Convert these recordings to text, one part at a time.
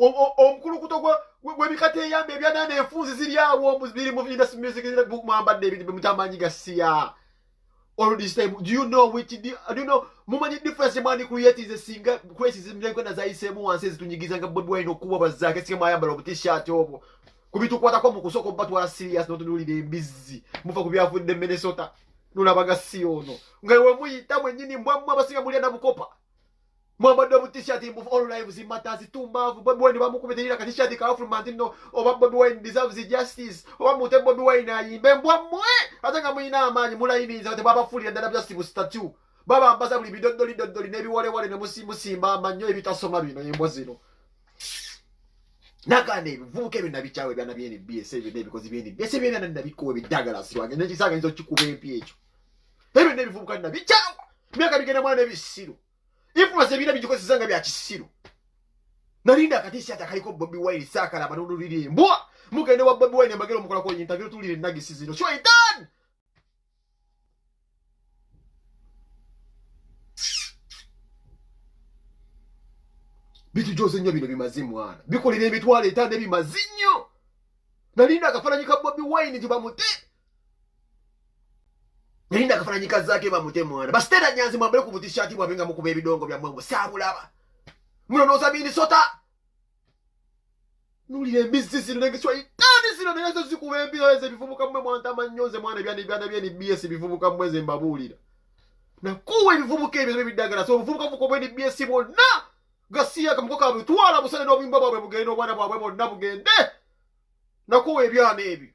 omukulu kuto gwe bikate yambe byana ne enfunzi ziri awo biri mu industry music book mwamba David mutamanyi gasiya. All this time, do you know mumanyi difference mani create is a singer crisis mlenkwenda za isemu wansezi tunyigiza nga Bobi Wine okuwa bazake sima yambala mu t-shirt obo kubitu kwata kwa mukusoko batu wala serious not nuli busy mufa kubyafudde Minnesota nulabaga siono ngawe muyita mwenyini mbwa basinga mulia na bukopa mwambadde mu t-shirt mu all lives matters tumbavu Bobi Wine bamukubitirira ka t-shirt ka Afro no oba Bobi Wine deserves justice oba mute Bobi Wine ayimbe mbwa mwe atanga muyina amanyi mulayiniza ate baba fulira ddala justice statue baba ambaza buli bidodoli nebiwolewole ne musimba amanyo ebitasoma bino embwa zino nakane bivubuka ebyo nabicawe byana byeni BS ebyo nebikozi byeni BS byena nabikowe bidagala siwange nekisanga nzo kikuba empi ekyo ebyo nebivubuka nabicawe myaka bigenda mwana ebisiru influence ebina bijikozesanga bya kisiru nalinda akatisi atakaliko Bobi Wine sakala banulu liri mbwa mugende wa Bobi Wine mbagero mukola ko interview tulire nagisi zino show it done. Bitu jose nyo bino bimazimu mwana bikolire emitwale etande bimazinyo nalinda akafananyika Bobi Wine tibamute nalinda akafananyika zake bamute mwana bastera nyanzi mwambele kubutisha ati bwabenga mukube ebidongo bya mwengo sabulaba muno no sabini sota nulire business lengeswa itani sino nayezo sikubembi weze bivubuka mwe mwanta manyoze mwana byani BS bivubuka mweze mbabulira na kuwe bivubuka ebyo bidagala so bivubuka vuko bwe BS bonna gasiya kamukoka bitwala busane no bimba babwe bugendo bwana bwabwe bonna bugende nakuwe byane ebi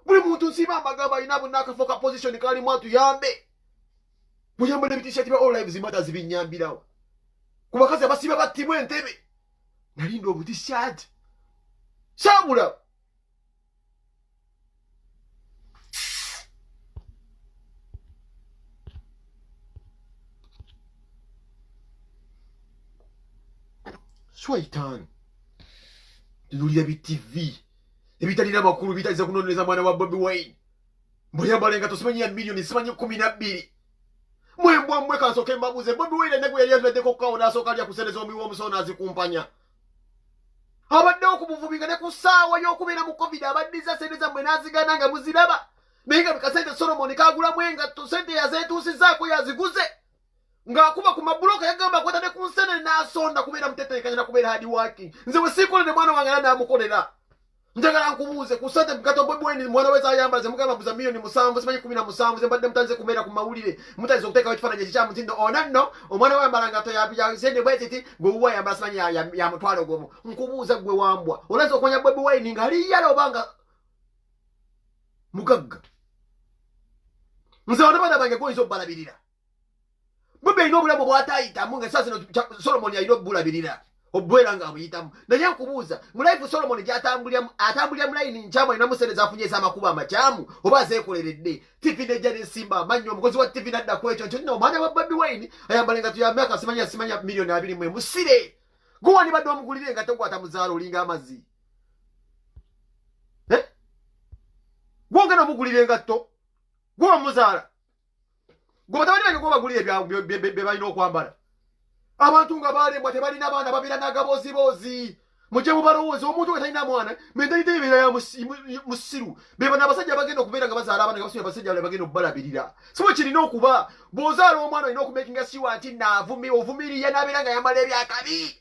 buli muntu nsiba amagamba inabo nakafoka position kali mwatu yambe buyambe ne t-shirt ba all lives matters binyambirawo kubakazi abasiba batibwe entebe nalindo obuti-shirt sabula Swaitan tululira BTV ebitalina makulu bitaliza kunoneza mwana wa Bobi Wine mbuyamba lenga tusimanyi ya milioni simanyi 12 mwembwa mwe kasoke mbabuze Bobi Wine nego yali yazwede ko kaona asoka lya kuseleza omiwo musona azikumpanya abadde okubuvubinga ne kusawa yokubera mu covid abaddiza sente mwe nazigana nga muziraba menga bikasente Solomon kagula mwenga to sente yazetusi zako yaziguze ngakuba ku mabloka yagamba kwatane ku nsene nasonda kubera mtetekanya na kubera hadi working nze wesikole ne mwana wangala na mukolera njagala nkubuze kusate mkato Bobi Wine mwana weza ayamba ze mugamba buza milioni 7 simanyi 17 ze mbadde mtanze kumera ku mawulire mutaze okuteka wekifananye kya mutindo onanno omwana wa mbalanga to ya sende bwetiti gwe uwa yamba simanyi ya mutwalo gomo nkubuza gwe wambwa olazo okonya Bobi Wine ngali yalo obanga mugagga nze wanabana bange ko izo balabirira Bobi ino bulabo bwatayita munga sasa no Solomon yino bulabirira obwera nga buyitamu naye nkubuza mulaifu Solomon atambulya mulaini nchama ina musereza afunye sama kuba amachamu oba zekoleredde TV ne jane simba manyo omukozi wa TV nadda kwecho ncho no mwana wa Bobi Wine ayambalenga tuyamaka simanya milioni 2 mwe musire guwa ni badde omugulire nga toko atamuzalo linga amazi gwonga no mugulire nga to guwa muzala gwa tabali ngo bagulire bya balina okwambala abantu nga balembwa tebalina baana babira nagabozi muje mubalowooza omuntu wetalina mwana mentalite ebera ya musiru beba n'abasajja bagenda okubeera nga bazaala abaana nga basubira abasajja bagenda okubalabirira sibo kirina okuba bw'ozaala omwana olina okumakinga siwa nti ovumiriye n'abeera nga yambala ebyakabi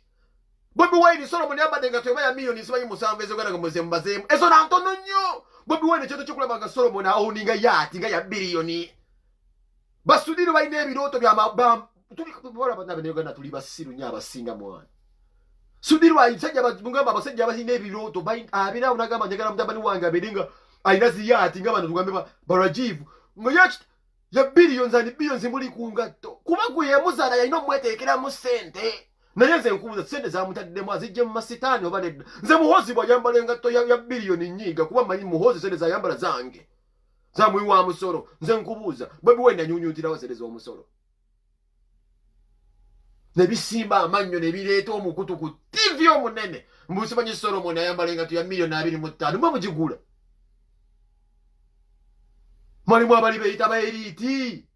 Bobi Wine Solomon yambadde nga tweba ya milioni simanyi 7 ezogenda nga muze mbazeemu ezo na ntono nnyo Bobi Wine ekyoto kyokulaba nga Solomon awuninga yati nga ya biliyoni basudiro balina ebirooto bya tulikola bana bene tuli basiru nya abasinga mwana sudiro ayisajja mugamba abasajja balina ebirooto abira unagamba njagala mutabani wange aberenga ayina ziyati nga bano tugambe barajivu ngoyaki ya billions muri kungatto kuba guye muzala yayino mwetekera mu sente naye nze nkubuza sente za mutaddemu azijje mu masitani oba nedda nze muhozi bwayambala engatto ya billioni nyiga kuba manyi muhozi sente za yambala zange za mwi wa musoro nze nkubuza Bobi Wine anyunyutira wasereza omusoro nebisimba amanyo nebireeta omukutu ku TV omunene mbusimanyi Solomon ayambala engatto ya milioni 25 mwe mugigula mwalimu abali beyita baeriti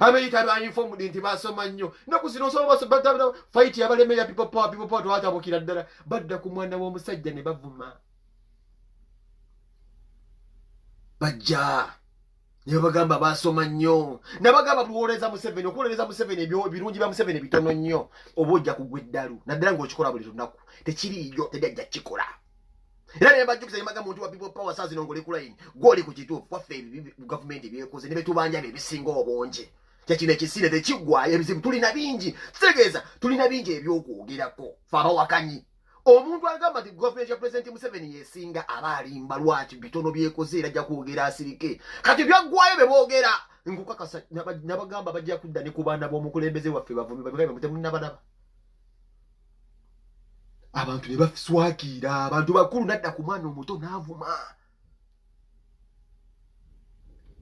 Ameita ba informed nti basoma nnyo. Naku zino so basoma fight yabalemera people power twatabukira ddala badda ku mwana w'omusajja ne bavuma. Bajja ne bagamba basoma nnyo. Nabagamba buwoleza Museveni okuwoleza Museveni ebyo birungi ba Museveni bitono nnyo. Obojja kugwa eddalu. Naddala ng'okikola buli lunaku. Tekiriyo tejja kikola. Era ne bajjukiza yamaga muntu wa people power saa zino ngoli kulayini. Gwoli ku kituufu waffe gavumenti byekoze ne betubanja ebisinga obonje. Kyakino ekisire tekigwayo ebizibu tulina bingi. Kitegeeza tulina bingi ebyokwogerako. Fe abawakanyi. Omuntu agamba nti gavumenti ya President Museveni yesinga aba alimba lwaki bitono byekoze era ajja kwogera asirike. Kati byaggwayo be boogera. Nkukakasa nabagamba bajja kudda ne ku baana b'omukulembeze waffe bavumi babigabe mutemunnabadaba. Abantu ne bafiswakiira abantu bakulu nadda ku mwana omuto n'avuma.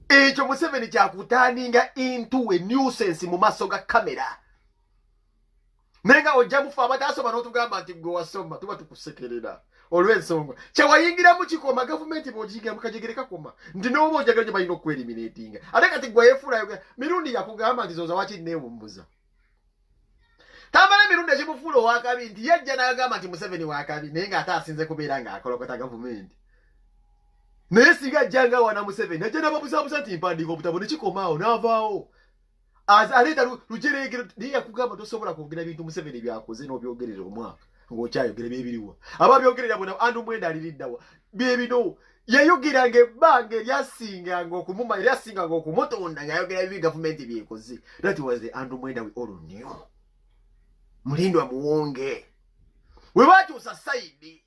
Ekyo Museveni kyakutaaninga into a nuisance mu maaso ga kamera. Nenga ojja mufa abatasoma n'otugamba nti gwe wasoma tuba tukusekerera olw'ensonga kyewayingiramu kikoma gavumenti bw'ogiyigira mukajegere kakoma nti n'oba ojagala gye balina okueliminatinga ate kati gwe yefuula mirundi yakugamba nti zoza waki neewumbuza tamala emirundi ekimufuula owakabi nti yajja n'agamba nti Museveni wakabi naye ng'ate asinze kubeera ng'akolokota gavumenti naye singa ajjanga wana Museveni ajja n'ababuzaabuza nti mpandiika obutabo ne kikomaawo n'avaawo aleeta lujereegero naye yakugamba tosobola kwogera bintu Museveni byakoze n'obyogerera omwaka ng'okyayogera byebiriwa aba byogerera bona Andrew Mwenda aliriddawa byebino yayogeranga ebbanga eryasinganga okumumanya eryasinganga okumutonda ng'ayogera bibi gavumenti byekoze. That was the Andrew Mwenda we all knew. Mulindwa muwonge we bakyusa sayidi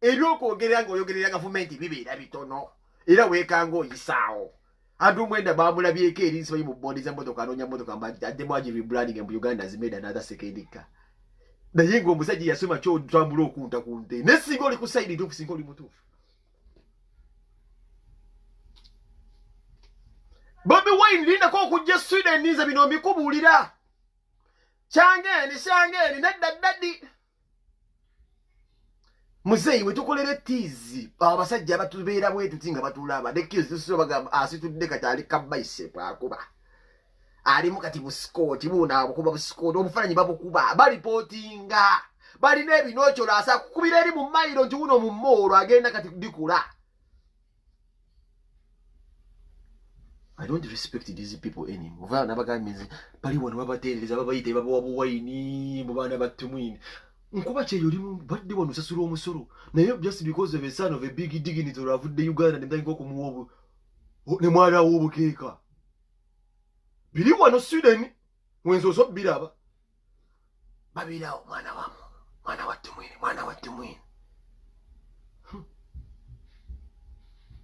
ebyokwogerera ng'oyogerera gavumenti bibeera bitono era weekanga oyisaawo. Andrew Mwenda bamulabyeko erinsi bayi mu bondi za mmotoka anoonya mmotoka addemu agi rebranding mu Uganda has made another second car. Naye ng'omusajja yasoma kyotambula okunta ku nte ne singa oli ku sayidi ntuufu singa oli mutuufu. Bobi Wine lindako okujja Sweden niza bino mbikubuulira. Shangeeni nedda ddaddi. Muzeyi we tukolere tiizi abasajja abatubeera bwetu tinga batulaba nekizi tusiba bagamba asitudde kati ali kabaise bwakuba alimu kati busikoti buna abukuba busikoti obufaananyi babukuba balipotinga balina ebinokyo asa kukubira eri mu mayiro nti uno mu moolo agenda kati dikula. I don't respect these people anymore. Vana bagamize bali wano babateereza babayite babawa buwayini mu baana battumwini. Nkuba kyeyo limu badde wano sasula omusolo naye just because of a son of a big dignity avudde Uganda nemutandika okumuwa ne mwala w'obukeeka biri wano Sweden wenzoso biraba babirawo mwana wattumwini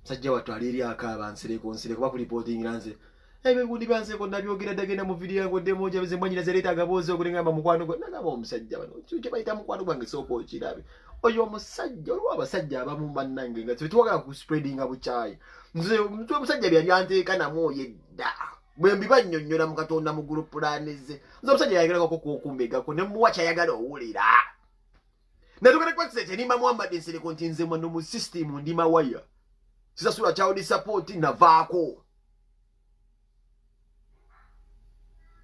sajja watwala eri akaaba nsereko kuba ku reporting nze ebigundi byanseko nabyogera dagenda mu video yangu demo jabize mwanyina zereta agaboze okulingamba mukwano gwe nagaba omusajja bano kye bayita mukwano gwange sooka okirabe oyo omusajja olwo abasajja abamu bannange nga tetwagala ku spreadinga bucaayi nze omusajja byali anteeka namwoyo edda bwe mbibannyonnyola mu Katonda mu group planize nze omusajja yayagalako kukumbegako ne muwa kyayagala owulira natugenda kwakisete nimba Muhammad nsereko nti nze mwano mu system ndi mawaya sisasula child support navaako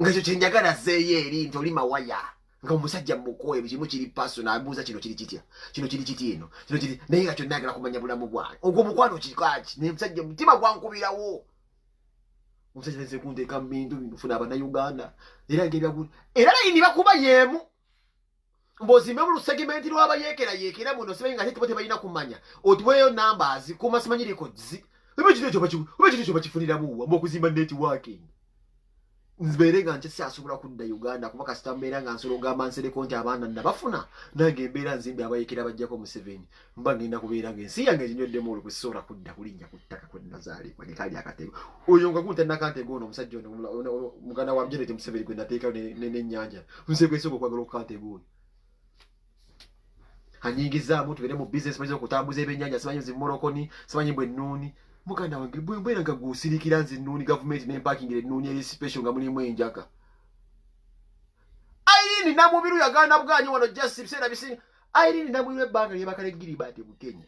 nga kyo kyenjagala zeeyo eri nti oli mawaya nga omusajja mukoye kimu kiri paso nabuuza kino kiri kitya kino kiri kiti eno kino kiri naye nga kyonna ayagala kumanya bulamu bwange ogwo mukwano kikaki naye musajja mutima gwankubirawo omusajja nze kunteeka mu bintu binfuna abannayuganda era ngebyagula era layini bakuba yeemu mbozimbe mu lusegimenti lw'abayeekerayeekera muno simanyi nga ate tebalina kumanya otiweeyo numbers kuma simanyi records oba kino ekyo bakifuniramuwa mbokuzimba networking nzibeere nga nkyesi asobola kudda Uganda kuba kasita mbeera nga nsolo ngamba nsereko nti abaana nabafuna nange embeera nzimbe abayeekera bajjako Museveni mba ngenda kubeera nga ensi yange ezinyoddemu olwo kusobola kudda kulinnya ku ttaka kwe nazaalibwa gekali akatego oyo nga kunta nakantego ono omusajja ono muganda wa Janet Museveni gwe nateekayo n'ennyanja nze kwesooka okwagala okukantego oyo anyingizaamu tubeere mu business maze okutambuza ebyennyanja simanyi zimorokoni simanyi bwe nnuuni muganda wange bwembera nga gusirikira nze nnuuni gavumenti n'empakingira ennuuni eri special nga mulimu enjaka Irene Namubiru yaganda bwanyi wano just biseera bisinga Irene Namubiru ebbanga lyebakale Gilbert mu Kenya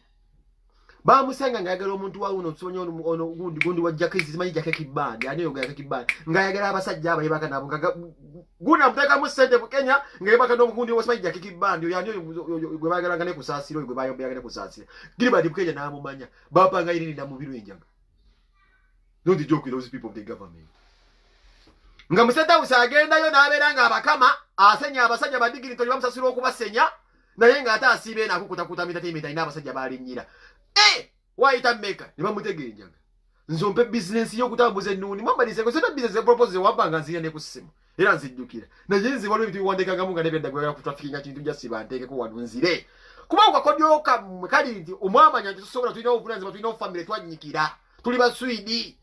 bamusanga ngayagala omuntu wa uno tusonye ono gundi wajja kizi zimanyi jake kibandi ani yoga yake kibandi ngayagala abasajja abayibaka nabo guna muteka mu sente mu Kenya ngayibaka no gundi wasimanyi jake kibandi yani gwe bagala ngane kusasiro gwe bayo byagala kusasira gilibadi mu Kenya nabo manya bapanga irindi na mubiru enjanga. Don't joke with those people of the government. Nga museta usagenda yo naberanga abakama asenya abasajja badigiri toli bamusasiro okubasenya naye nga ata asibe na kukutakuta mitatime ina abasajja balinyira. Waita meka niba mutegenjaga nzompe business yo kutambuza ennuni mamba diseko seta business propose wabanga nziya ne kusima era nzijukira na yenzi walo bitu wandeka munga nebenda gwera ku trafficking kintu jasi banteke ko wanunzire kuba ukakodyoka kali nti omwamanya nti tusobola tulina obuvunanzibwa tulina ofamily twanyikira tuli baswidi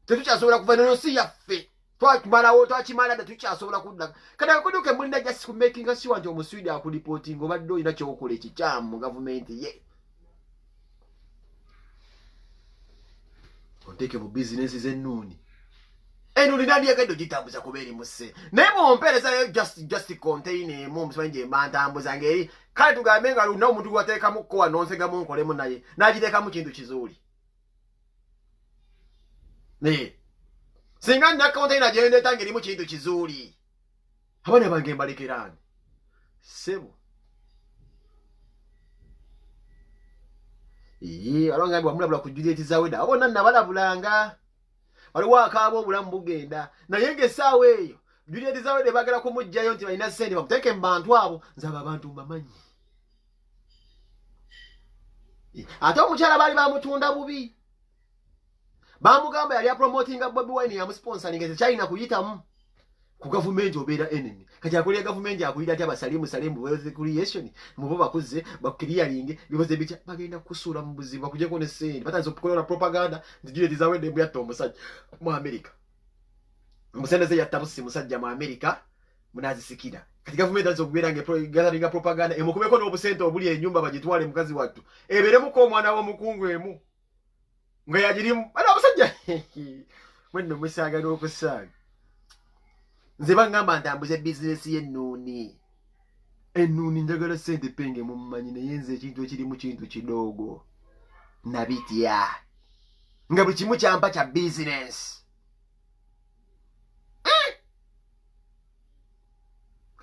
tetukyasobola kuva no si yaffe twakimalawo twakimala da tukyasobola kudda kada kodyoke mulina just ku making us want omuswidi akureporting obaddo ina kyokola ekikyamu government ye onteke mu business z'ennuni ennuni nandi yagedde ogitambuza kubeeri musse naye mwompereza just contain mu omusimanyi mantambuza ngeri kale tugambe nga luna omuntu gwateekamu kkowa nonsegamu nkolemu naye n'agiteekamu kintu kizuuli naye singa nina container gyendeeta ngerimu kintu kizuuli abaana bange mbalekeraani sebo alonga mbi wamulabula ku Juliet Zaweda abona nabalabulanga waliwo akaabo obulamu bugenda naye ng'essaawa eyo Juliet Zaweda bagala kumugjayo nti balina ssente bamuteeke mu bantu abo nzaba abantu mbamanyi ate omukyala baali bamutunda bubi bamugamba yali apromotinga Bobi Wine yamusponsoring ekyalina kuyitamu ku gavumenti obeera enemy kati akolera gavumenti akuyita ati abasalimu wealth creation mubo bakuze bakiriyalinge biboze bitya bagenda kusuula mu buzibu bakujeko ne sente batanze okukola propaganda nzijire Zaweda mbyato omusajja mu America omusendeze yattabusi musajja mu America munazisikira kati gavumenti azo kubeera gathering propaganda emukubeko n'obusente obuli enyumba bagitwale mukazi wattu ebere muko omwana w'omukungu emu nga yagirimu bana abasajja mwenno musaga n'okusaga nze bangamba ntambuze business y'ennuni ennuni njagala sente penge mummanyi naye nze ekintu ekirimu kintu kidogo nabitya nga buli kimu kyampa kya business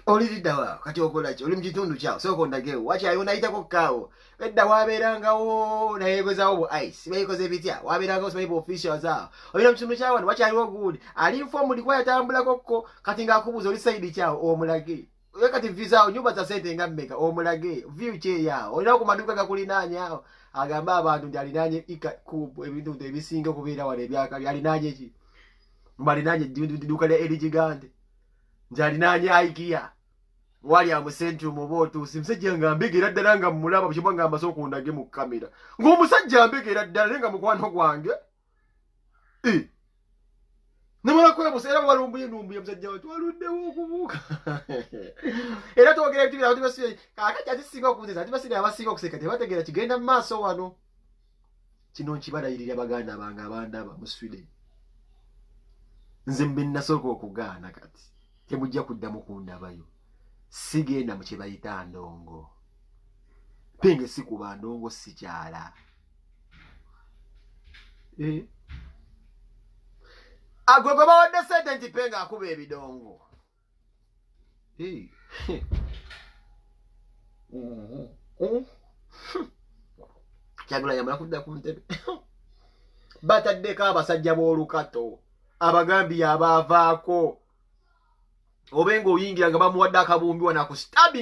oli liddawa kati okola ki oli mu kitundu kyawo sooka ondagewo wakyayo nayitako kaawo edda wabeerangawo nayeegozawo bu ice bayikoze bitya wabeerangawo simanyi bu officials awo olina mu kitundu kyawo wakyaliwo gundi ali informed kuba yatambulakokko kati ng'akubuuza oli sayidi kyawo omulage oye kati visa awo nyumba za sente nga mmeka omulage view kyeyawo olinawo ku maduuka gakulinaanya awo agambe abantu nti alinaanye ebintu ebisinga okubeera wano ebyakali alinaanye ki mbu alinaanye edduuka lya erigigante nti alinaanye aikia wali amu centrum oba otuusi musajja nga mbegera ddala nga mmulaba bukibwa nga mbasa okundage mu kamera ng'omusajja mbegera ddala naye nga mukwano gwange namala kwebusa era balumbuye musajja we twaluddewo okubuuka era twogera ebintu birala tibasibe kakati atisinga okubuziza ati basigaye abasinga okuseka tebategeera kigenda mu maaso wano kino nkibalayirira baganda bange abandaba mu Sweden nze mbe nasooka okugaana kati temujja kuddamu kundabayo sigenda mu kye bayita ndongo penge sikuba ndongo sikyala agwe gwe bawadde sente nti penga akuba ebidongo Kyagula yamala kudda ku ntebe bataddeko abasajja b'olukato abagambi abaavaako obenga oyingira nga bamuwadde akabumbi wana ku stabbing